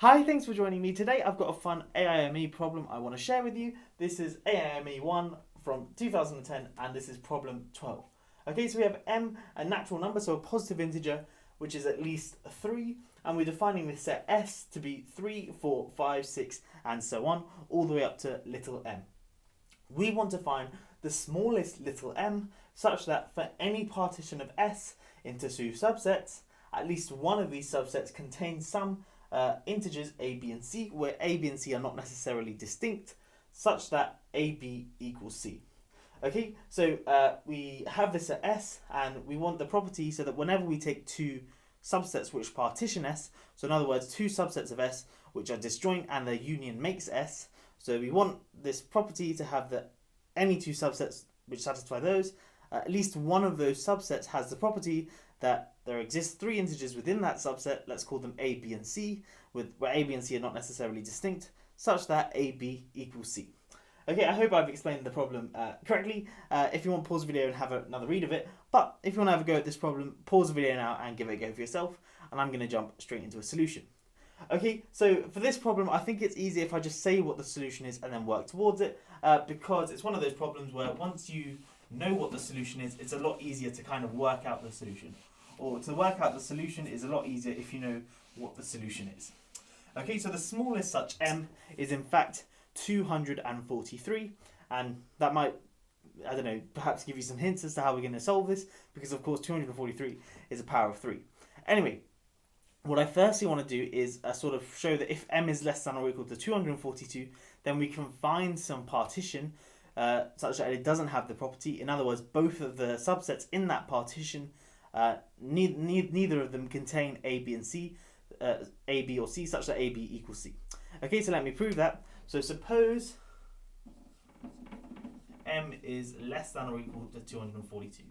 Hi, thanks for joining me. Today I've got a fun AIME problem I want to share with you. This is AIME 1 from 2010 and this is problem 12. Okay, so we have m, a natural number, so a positive integer, which is at least 3, and we're defining this set s to be 3, 4, 5, 6, and so on, all the way up to little m. We want to find the smallest little m such that for any partition of s into two subsets, at least one of these subsets contains some integers a, b, and c, where a, b, and c are not necessarily distinct, such that a, b equals c. Okay, so we have this at s, and we want the property so that whenever we take two subsets which partition s, so in other words, two subsets of s which are disjoint and their union makes s, so we want this property to have that any two subsets which satisfy those, at least one of those subsets has the property that there exists three integers within that subset, let's call them a, b, and c, where a, b, and c are not necessarily distinct, such that a, b equals c. Okay, I hope I've explained the problem correctly. If you want, pause the video and have another read of it. But if you want to have a go at this problem, pause the video now and give it a go for yourself. And I'm going to jump straight into a solution. Okay, so for this problem, I think it's easier if I just say what the solution is and then work towards it. Because it's one of those problems where once you know what the solution is, it's a lot easier to kind of work out the solution. Or to work out the solution is a lot easier if you know what the solution is. Okay, so the smallest such m is in fact 243, and that might, I don't know, perhaps give you some hints as to how we're going to solve this, because of course 243 is a power of 3. Anyway, what I firstly want to do is sort of show that if m is less than or equal to 242, then we can find some partition such that it doesn't have the property. In other words, both of the subsets in that partition, neither of them contain a, b, and c, a, b, or c, such that a, b equals c. Okay, so let me prove that. So suppose m is less than or equal to 242.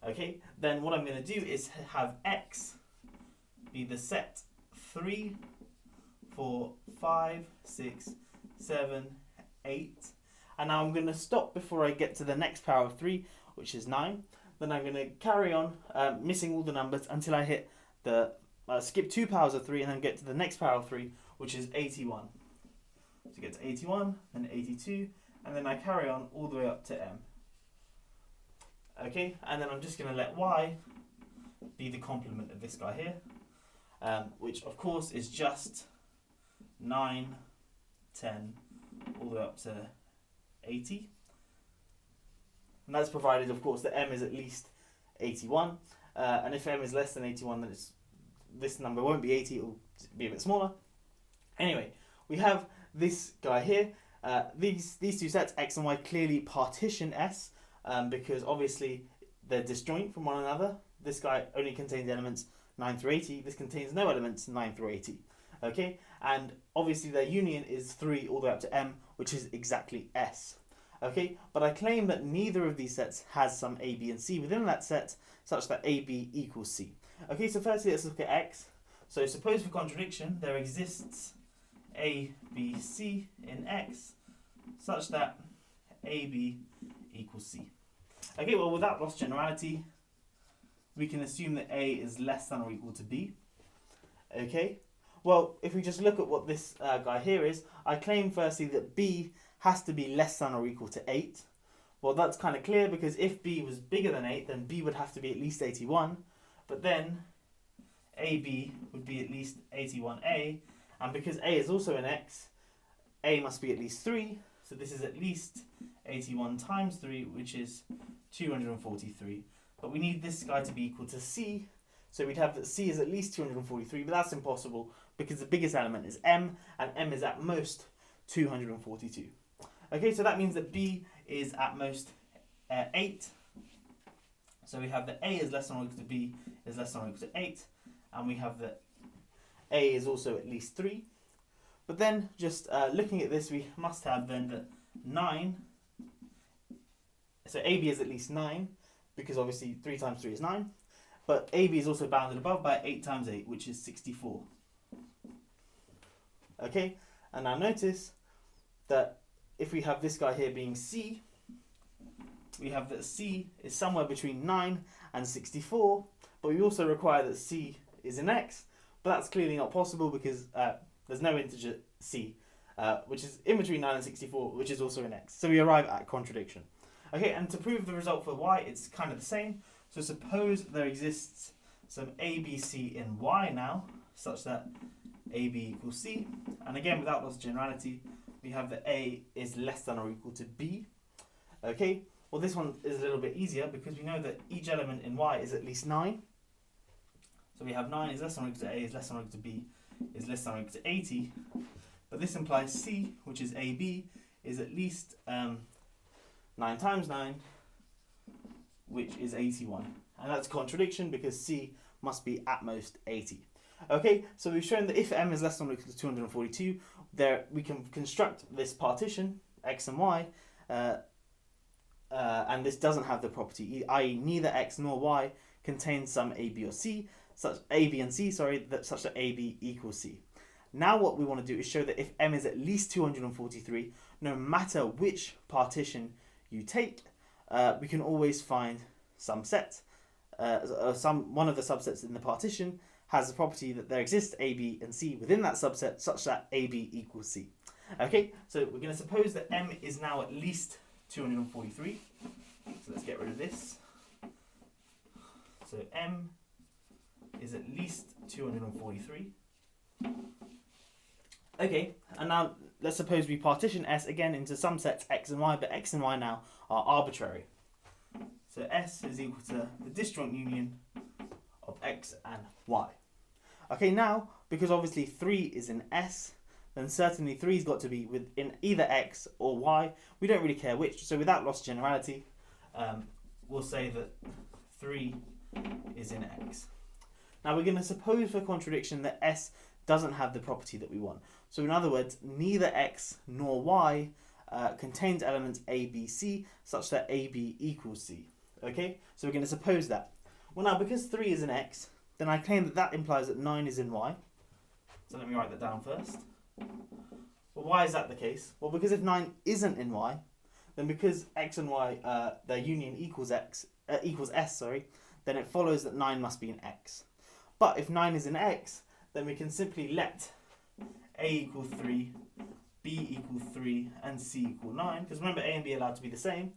Okay, then what I'm going to do is have x be the set 3, 4, 5, 6, 7, 8. And now I'm going to stop before I get to the next power of 3, which is 9. Then I'm going to carry on missing all the numbers until I hit the skip 2 powers of 3 and then get to the next power of 3, which is 81. So get to 81, then 82, and then I carry on all the way up to m. Okay, and then I'm just going to let y be the complement of this guy here, which of course is just 9, 10, all the way up to 80. And that's provided, of course, that m is at least 81. And if m is less than 81, then this number won't be 80, it will be a bit smaller. Anyway, we have this guy here. These two sets, x and y, clearly partition s, because obviously they're disjoint from one another. This guy only contains elements 9 through 80. This contains no elements 9 through 80. Okay, and obviously their union is 3 all the way up to m, which is exactly s. Okay, but I claim that neither of these sets has some a, b, and c within that set, such that a, b equals c. Okay, so firstly let's look at x. So suppose for contradiction there exists a, b, c in x, such that a, b equals c. Okay, well, without lost generality, we can assume that a is less than or equal to b. Okay, well, if we just look at what this guy here is, I claim firstly that b has to be less than or equal to 8. Well, that's kind of clear because if b was bigger than 8, then b would have to be at least 81. But then ab would be at least 81a. And because a is also an x, a must be at least 3. So this is at least 81 times 3, which is 243. But we need this guy to be equal to c. So we'd have that c is at least 243, but that's impossible because the biggest element is m, and m is at most 242. Okay, so that means that b is at most 8. So we have that a is less than or equal to b is less than or equal to 8. And we have that a is also at least 3. But then, just looking at this, we must have then that 9. So ab is at least 9, because obviously 3 times 3 is 9. But ab is also bounded above by 8 times 8, which is 64. Okay, and now notice that if we have this guy here being c, we have that c is somewhere between 9 and 64, but we also require that c is in x, but that's clearly not possible because There's no integer c, which is in between 9 and 64, which is also in x. So we arrive at contradiction. Okay, and to prove the result for y, it's kind of the same. So suppose there exists some a, b, c in y now, such that a, b equals c. And again, without loss of generality, we have that a is less than or equal to b. Okay, well this one is a little bit easier because we know that each element in y is at least 9. So we have 9 is less than or equal to a, is less than or equal to b, is less than or equal to 80. But this implies c, which is ab, is at least 9 times 9, which is 81. And that's a contradiction because c must be at most 80. Okay, so we've shown that if m is less than or equal to 242, there we can construct this partition, x and y, and this doesn't have the property, i.e. neither x nor y contains some a, b, or c, such a, b, and c, sorry, such that a, b equals c. Now what we want to do is show that if m is at least 243, no matter which partition you take, we can always find some set. One of the subsets in the partition has the property that there exists a, b, and c within that subset such that a, b equals c. Okay, so we're going to suppose that m is now at least 243. So let's get rid of this. So m is at least 243. Okay, and now let's suppose we partition S again into some sets x and y, but x and y now are arbitrary. So S is equal to the disjoint union of x and y. Okay, now, because obviously 3 is in S, then certainly 3's got to be within either x or y. We don't really care which, so without loss of generality, we'll say that 3 is in x. Now we're going to suppose for contradiction that S doesn't have the property that we want. So in other words, neither x nor y contains elements a, b, c such that a, b equals c. Okay, so we're going to suppose that. Well now, because 3 is in x, then I claim that that implies that 9 is in y. So let me write that down first. Well, why is that the case? Well, because if 9 isn't in y, then because x and y, their union equals s, then it follows that 9 must be in x. But if 9 is in x, then we can simply let a equal 3, b equal 3, and c equal 9. Because remember, a and b are allowed to be the same.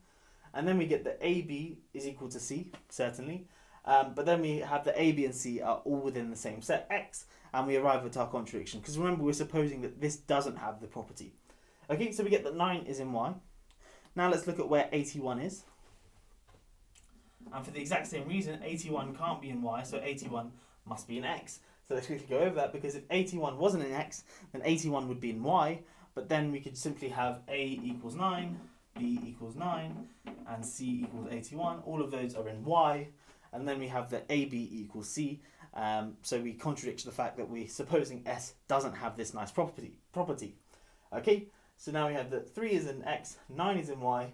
And then we get that ab is equal to c, certainly. But then we have that a, b, and c are all within the same set, x, and we arrive at our contradiction. Because remember, we're supposing that this doesn't have the property. Okay, so we get that 9 is in y. Now let's look at where 81 is. And for the exact same reason, 81 can't be in y, so 81 must be in x. So let's quickly go over that, because if 81 wasn't in x, then 81 would be in y, but then we could simply have a equals 9, b equals 9, and c equals 81. All of those are in y, and then we have that ab equals c. So we contradict the fact that we're supposing S doesn't have this nice property. Okay, so now we have that 3 is in x, 9 is in y,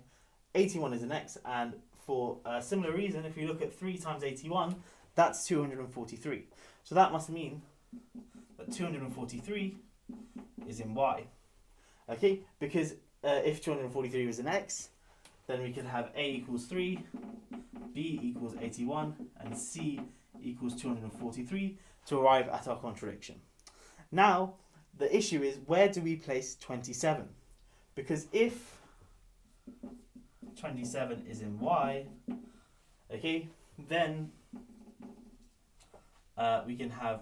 81 is in x, and for a similar reason, if we look at 3 times 81, that's 243. So that must mean that 243 is in y. Okay, because if 243 was in x, then we could have a equals 3, b equals 81, and c equals 243 to arrive at our contradiction. Now, the issue is, where do we place 27? Because if 27 is in y, okay, then we can have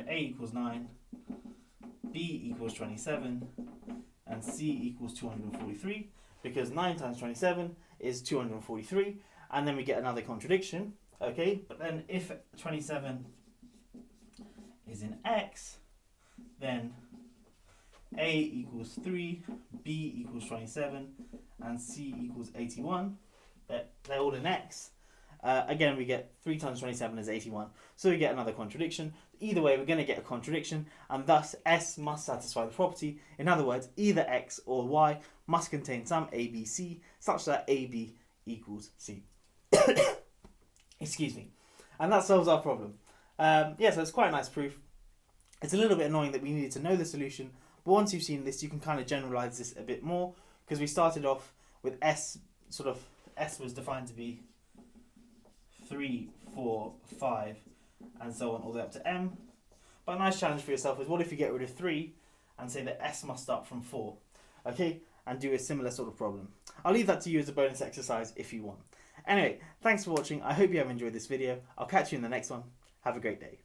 a equals 9, b equals 27, and c equals 243, because 9 times 27 is 243, and then we get another contradiction, okay? But then if 27 is in x, then a equals 3, b equals 27, and c equals 81. They're all in x. Again, we get 3 times 27 is 81, so we get another contradiction. Either way, we're going to get a contradiction, and thus S must satisfy the property. In other words, either x or y must contain some a, b, c, such that a, b equals c. Excuse me. And that solves our problem. So it's quite a nice proof. It's a little bit annoying that we needed to know the solution, but once you've seen this, you can kind of generalize this a bit more, because we started off with S was defined to be 3, 4, 5, and so on, all the way up to m. But a nice challenge for yourself is, what if you get rid of 3 and say that S must start from 4? Okay, and do a similar sort of problem. I'll leave that to you as a bonus exercise if you want. Anyway, thanks for watching. I hope you have enjoyed this video. I'll catch you in the next one. Have a great day.